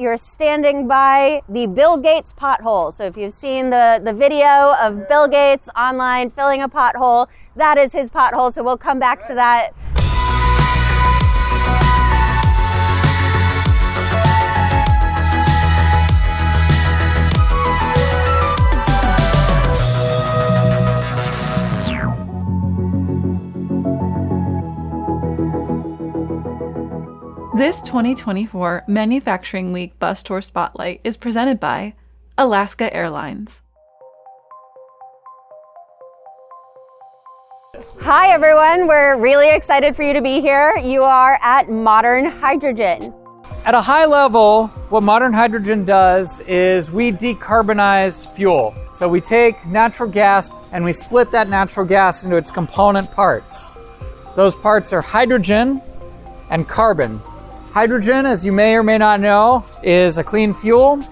you're standing by the Bill Gates pothole. So if you've seen the video of Bill Gates online filling a pothole, that is his pothole. So we'll come back to that. This 2024 Manufacturing Week Bus Tour Spotlight is presented by Alaska Airlines. Hi everyone, we're really excited for you to be here. You are at Modern Hydrogen. At a high level, what Modern Hydrogen does is we decarbonize fuel. So we take natural gas and we split that natural gas into its component parts. Those parts are hydrogen and carbon. Hydrogen, as you may or may not know, is a clean fuel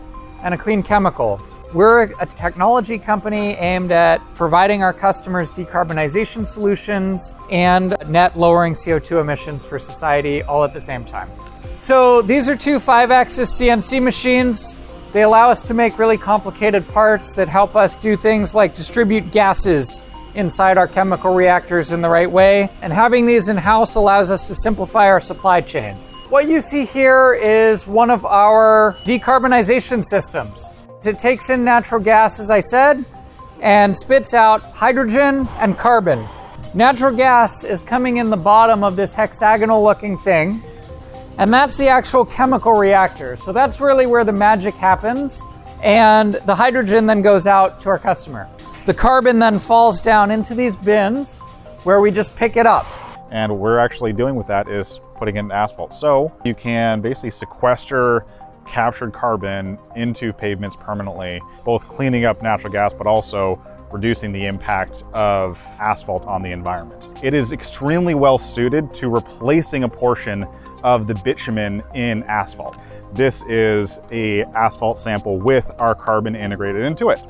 and a clean chemical. We're a technology company aimed at providing our customers decarbonization solutions and net lowering CO2 emissions for society all at the same time. So these are two 5-axis CNC machines. They allow us to make really complicated parts that help us do things like distribute gases inside our chemical reactors in the right way. And having these in-house allows us to simplify our supply chain. What you see here is one of our decarbonization systems. It takes in natural gas, as I said, and spits out hydrogen and carbon. Natural gas is coming in the bottom of this hexagonal looking thing, and that's the actual chemical reactor. So that's really where the magic happens, and the hydrogen then goes out to our customer. The carbon then falls down into these bins where we just pick it up. And what we're actually doing with that is putting it in asphalt. So you can basically sequester captured carbon into pavements permanently, both cleaning up natural gas, but also reducing the impact of asphalt on the environment. It is extremely well suited to replacing a portion of the bitumen in asphalt. This is a asphalt sample with our carbon integrated into it.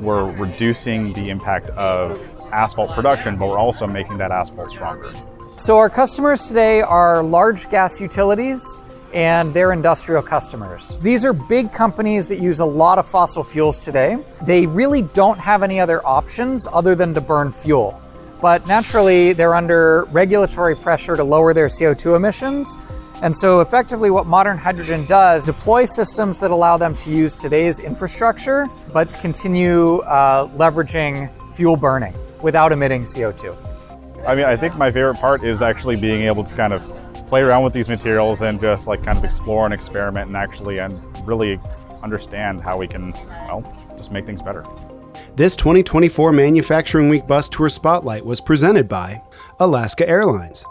We're reducing the impact of asphalt production, but we're also making that asphalt stronger. So our customers today are large gas utilities and their industrial customers. These are big companies that use a lot of fossil fuels today. They really don't have any other options other than to burn fuel. But naturally, they're under regulatory pressure to lower their CO2 emissions. And so effectively what Modern Hydrogen does, deploy systems that allow them to use today's infrastructure, but continue leveraging fuel burning without emitting CO2. I mean, I think my favorite part is actually being able to kind of play around with these materials and just like kind of explore and experiment and really understand how we can, just make things better. This 2024 Manufacturing Week Bus Tour Spotlight was presented by Alaska Airlines.